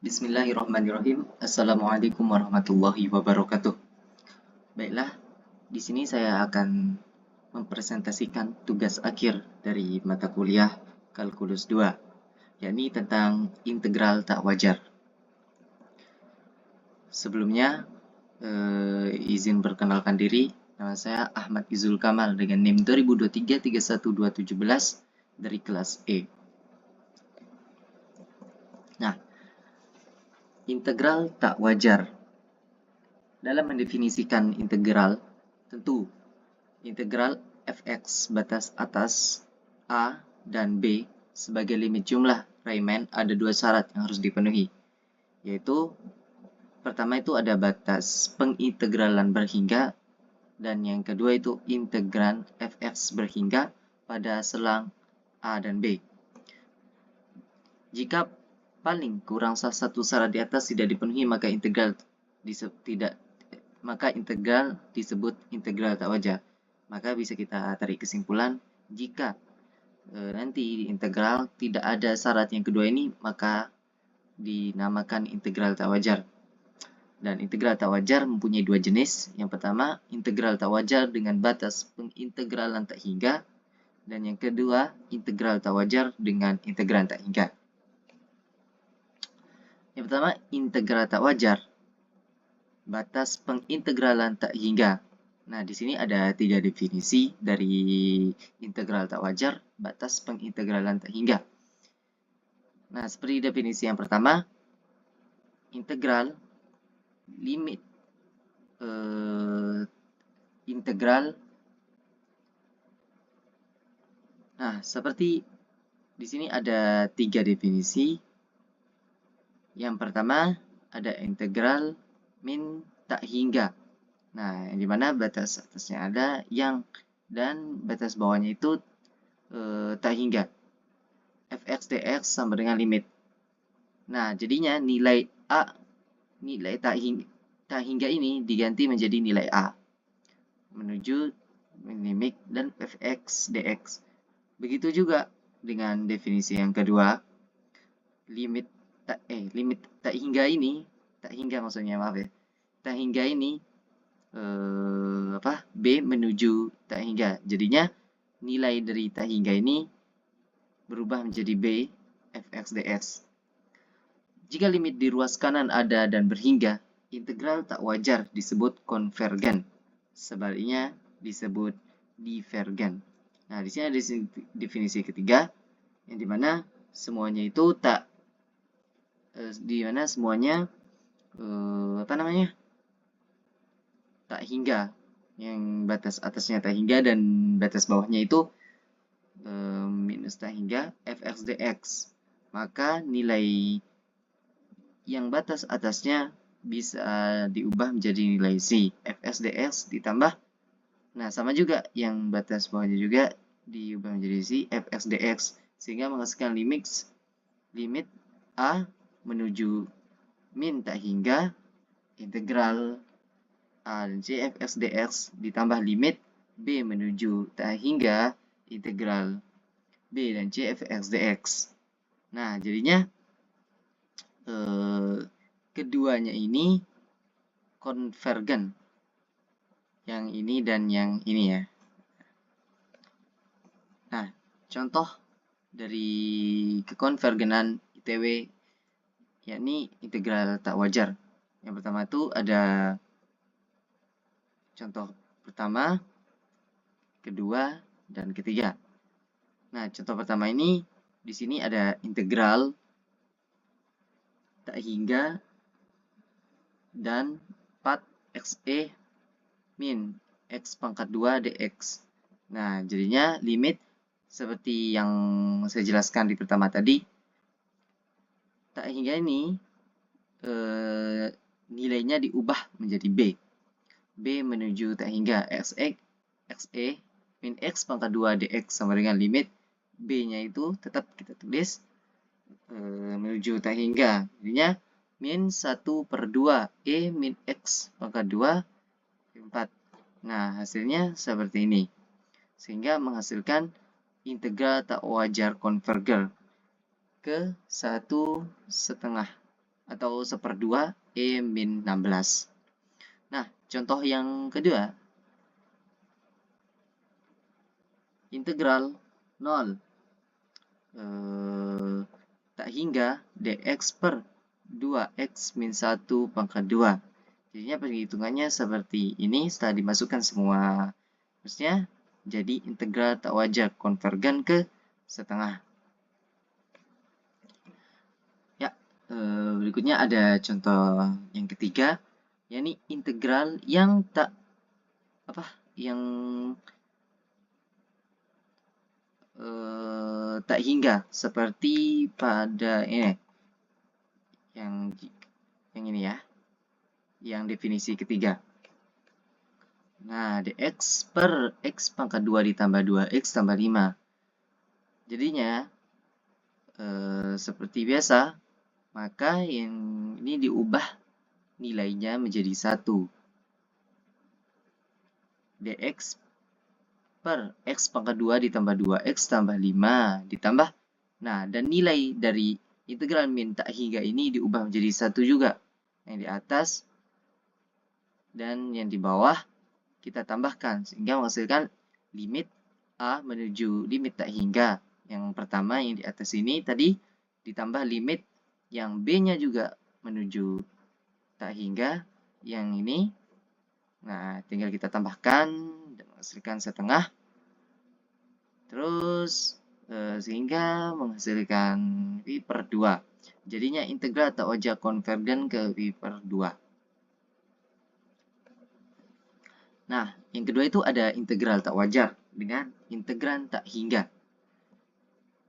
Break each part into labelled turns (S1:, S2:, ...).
S1: Bismillahirrahmanirrahim. Assalamualaikum warahmatullahi wabarakatuh. Baiklah, di sini saya akan mempresentasikan tugas akhir dari mata kuliah Kalkulus 2, yakni tentang integral tak wajar. Sebelumnya, izin perkenalkan diri. Nama saya Ahmad Izul Kamal dengan NIM 2023-31217 dari kelas E. Nah, integral tak wajar. Dalam mendefinisikan integral, tentu integral fx batas atas a dan b sebagai limit jumlah Riemann ada dua syarat yang harus dipenuhi, yaitu pertama itu ada batas pengintegralan berhingga, dan yang kedua itu integran fx berhingga pada selang a dan b. Jika paling kurang salah satu syarat di atas tidak dipenuhi, maka integral disebut integral tak wajar. Maka bisa kita tarik kesimpulan, jika nanti di integral tidak ada syarat yang kedua ini, maka dinamakan integral tak wajar. Dan integral tak wajar mempunyai dua jenis. Yang pertama, integral tak wajar dengan batas pengintegralan tak hingga. Dan yang kedua, integral tak wajar dengan integran tak hingga. Yang pertama, integral tak wajar. Batas pengintegralan tak hingga. Nah, di sini ada tiga definisi dari integral tak wajar, batas pengintegralan tak hingga. Nah, seperti definisi yang pertama, integral limit integral. Nah, seperti di sini ada tiga definisi. Yang pertama ada integral min tak hingga. Nah, yang dimana batas atasnya ada yang dan batas bawahnya itu tak hingga. Fx dx sama dengan limit. Nah, jadinya nilai a, nilai tak hingga ini diganti menjadi nilai a menuju limit dan fx dx. Begitu juga dengan definisi yang kedua, limit tak hingga ini, tak hingga maksudnya, maaf ya. Tak hingga ini b menuju tak hingga. Jadinya nilai dari tak hingga ini berubah menjadi b fx dx. Jika limit di ruas kanan ada dan berhingga, integral tak wajar disebut konvergen. Sebaliknya disebut divergen. Nah, di sini ada definisi ketiga, yang dimana semuanya itu tak hingga, yang batas atasnya tak hingga dan batas bawahnya itu minus tak hingga fx dx. Maka nilai yang batas atasnya bisa diubah menjadi nilai c fx dx ditambah, nah sama juga yang batas bawahnya juga diubah menjadi c fx dx, sehingga menghasilkan limit a menuju min tak hingga integral a dan c fx dx ditambah limit b menuju tak hingga integral b dan c fx dx. Nah, jadinya keduanya ini konvergen, yang ini dan yang ini ya. Nah, contoh dari kekonvergenan ITW yakni integral tak wajar. Yang pertama itu ada contoh pertama, kedua, dan ketiga. Nah, contoh pertama ini di sini ada integral tak hingga dan 4xe min x pangkat 2 dx. Nah, jadinya limit seperti yang saya jelaskan di pertama tadi, tak hingga ini nilainya diubah menjadi b menuju tak hingga xe min x pangkat 2 dx sama dengan limit b-nya itu tetap kita tulis menuju tak hingga, jadinya min 1/2 e min x pangkat 2 4. Nah, hasilnya seperti ini, sehingga menghasilkan integral tak wajar konvergen ke 1/2. atau 1/2 E min 16. Nah, contoh yang kedua, integral 0 tak hingga dx per 2x min 1 pangkat 2. Jadinya perhitungannya seperti ini setelah dimasukkan semua terusnya jadi integral tak wajar konvergen ke setengah. Ya, berikutnya ada contoh yang ketiga, yakni integral yang tak hingga seperti pada ini yang ini ya, yang definisi ketiga. Nah, dx per x pangkat 2 ditambah 2x tambah 5. Jadinya seperti biasa, maka yang ini diubah nilainya menjadi 1. dx per x pangkat 2 ditambah 2x tambah 5 ditambah. Nah, dan nilai dari integral min tak hingga ini diubah menjadi 1 juga. Yang di atas dan yang di bawah kita tambahkan sehingga menghasilkan limit A menuju limit tak hingga. Yang pertama yang di atas ini tadi ditambah limit yang B-nya juga menuju tak hingga. Yang ini, nah tinggal kita tambahkan dan menghasilkan setengah. Terus sehingga menghasilkan V per 2. Jadinya integral tak wajar konvergen ke V per 2. Nah, yang kedua itu ada integral tak wajar dengan integran tak hingga.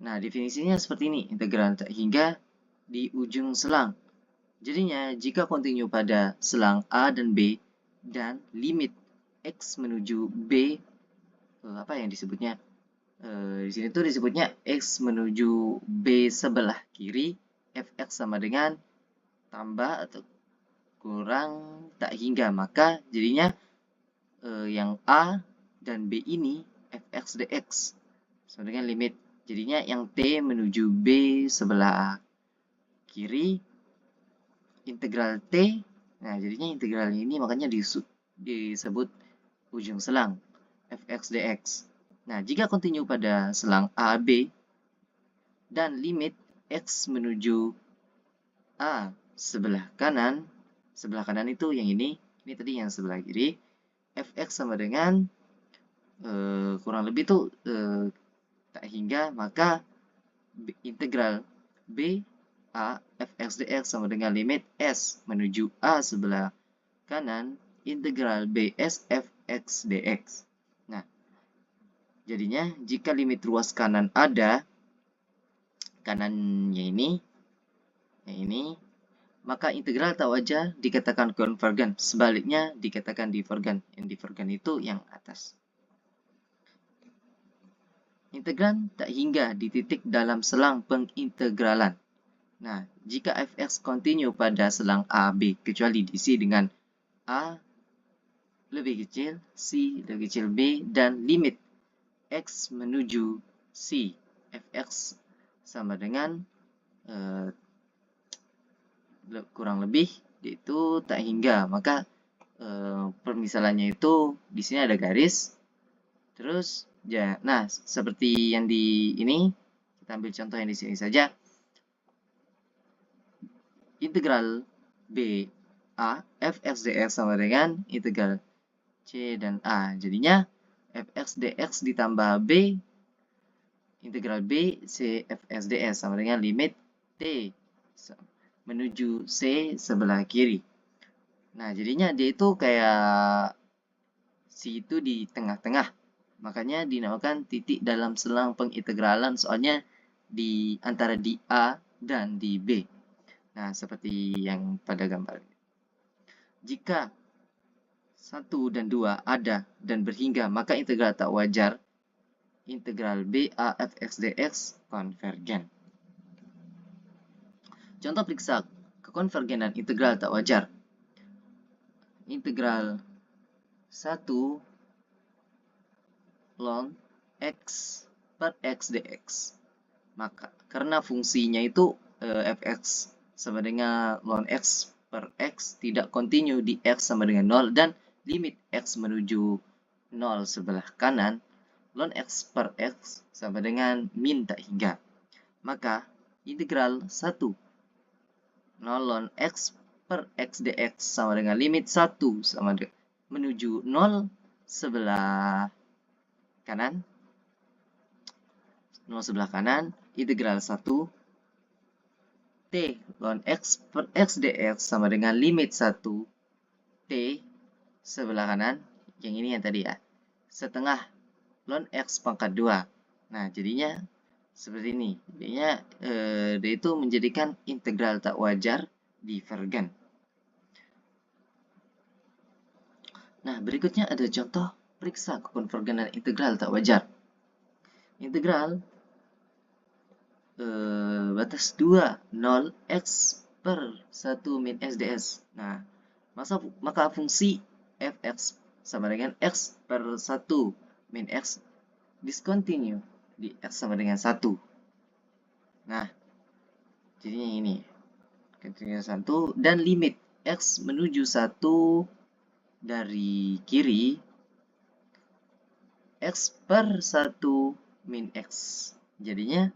S1: Nah, definisinya seperti ini. Integral tak hingga di ujung selang. Jadinya, jika kontinu pada selang A dan B dan limit X menuju B, apa yang disebutnya? Di sini tuh disebutnya X menuju B sebelah kiri, Fx sama dengan tambah atau kurang tak hingga. Maka jadinya yang A dan B ini Fx dx sama dengan limit. Jadinya yang T menuju B sebelah kiri integral T. Nah, jadinya integral ini makanya disebut ujung selang Fx dx. Nah, jika kontinu pada selang AB dan limit X menuju A sebelah kanan itu yang ini tadi yang sebelah kiri, Fx sama dengan kurang lebih tuh tak hingga, maka integral B A Fx dx sama dengan limit S menuju A sebelah kanan integral BS Fx dx. Nah, jadinya jika limit ruas kanan ada, kanannya ini, maka integral tak wajar dikatakan konvergen. Sebaliknya dikatakan divergen. Yang divergen itu yang atas. Integran tak hingga di titik dalam selang pengintegralan. Nah, jika fx kontinu pada selang A, B, kecuali diisi dengan A lebih kecil, C lebih kecil B, dan limit X menuju C, fx sama dengan kurang lebih yaitu tak hingga. Maka permisalannya itu di sini ada garis. Terus ya, nah seperti yang di ini kita ambil contoh yang di sini saja. Integral B A Fx dx sama dengan integral C dan A. Jadinya Fx dx ditambah B integral B C Fx dx sama dengan limit T menuju C sebelah kiri. Nah, jadinya dia itu kayak C itu di tengah-tengah. Makanya dinamakan titik dalam selang pengintegralan, soalnya di antara di A dan di B. Nah, seperti yang pada gambar ini. Jika 1 dan 2 ada dan berhingga, maka integral tak wajar integral B A Fx dx konvergen. Contoh periksa kekonvergenan integral tak wajar. Integral 1 ln x per x dx. Maka karena fungsinya itu fx sama dengan ln X per X tidak kontinu di X sama dengan 0 dan limit X menuju 0 sebelah kanan, ln X per X sama dengan min tak hingga. Maka integral 1 0 ln X per X dx sama dengan limit 1 sama dengan menuju 0 sebelah kanan, 0 sebelah kanan, integral 1 T ln X per X dx sama dengan limit 1 T sebelah kanan, yang ini yang tadi ya, setengah ln X pangkat 2. Nah, jadinya seperti ini. Jadinya dia itu menjadikan integral tak wajar divergen. Nah, berikutnya ada contoh periksa kekonvergenan integral tak wajar. Integral batas 2, 0, X per 1 min X ds. Nah, maka fungsi fx sama dengan X per 1 min X discontinue di X sama dengan 1. Nah, jadinya ini. Continue 1 dan limit X menuju 1 dari kiri X per 1 min X. Jadinya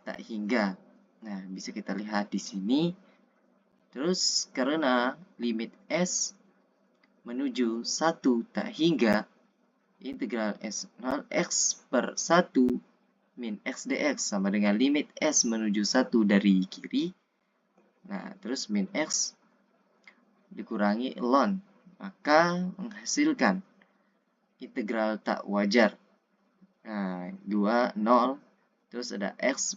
S1: tak hingga. Nah, bisa kita lihat di sini. Terus karena limit S menuju 1 tak hingga, integral S0 X per 1 min X dx sama dengan limit S menuju 1 dari kiri. Nah, terus min X dikurangi ln, maka menghasilkan integral tak wajar. Nah, 2, 0, terus ada X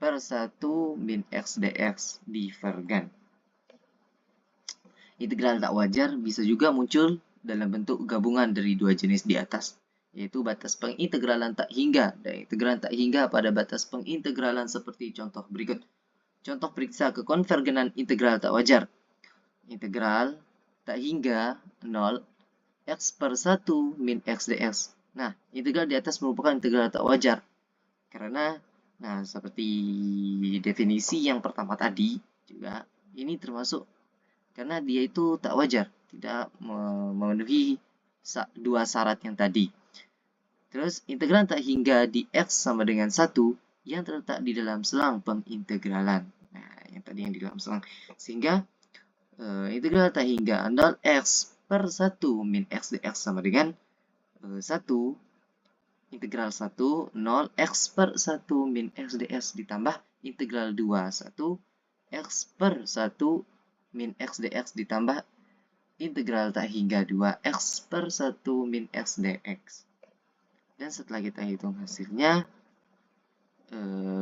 S1: per 1 min X dx divergen. Integral tak wajar bisa juga muncul dalam bentuk gabungan dari dua jenis di atas, yaitu batas pengintegralan tak hingga dan integralan tak hingga pada batas pengintegralan seperti contoh berikut. Contoh periksa kekonvergenan integral tak wajar. Integral tak hingga 0 X per 1 min X dx. Nah, integral di atas merupakan integral tak wajar. Karena, nah, seperti definisi yang pertama tadi juga, ini termasuk karena dia itu tak wajar, tidak memenuhi dua syarat yang tadi. Terus, integral tak hingga di X sama dengan 1 yang terletak di dalam selang pengintegralan. Nah, yang tadi yang di dalam selang. Sehingga, integral tak hingga 0 X per 1 min X dx sama dengan 1 integral 1 0 X per 1 min X dx ditambah integral 2 1 X per 1 min X dx ditambah integral tak hingga 2 X per 1 min X dx. Dan setelah kita hitung hasilnya,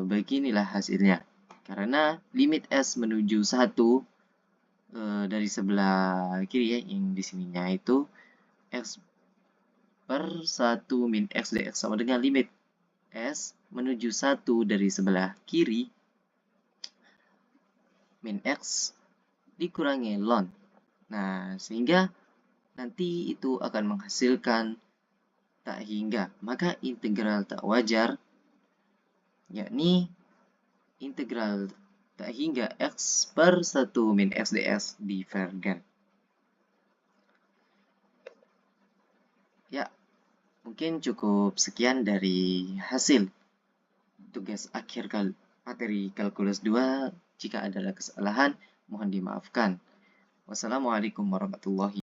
S1: beginilah hasilnya. Karena limit S menuju 1 dari sebelah kiri ya, yang di sininya itu X per 1 min X dx sama dengan limit S menuju 1 dari sebelah kiri min X dikurangi ln. Nah, sehingga nanti itu akan menghasilkan tak hingga. Maka integral tak wajar, yakni integral tak hingga X per 1 min X dx divergen. Ya, mungkin cukup sekian dari hasil tugas akhir materi kalkulus 2. Jika ada kesalahan, mohon dimaafkan. Wassalamualaikum warahmatullahi wabarakatuh.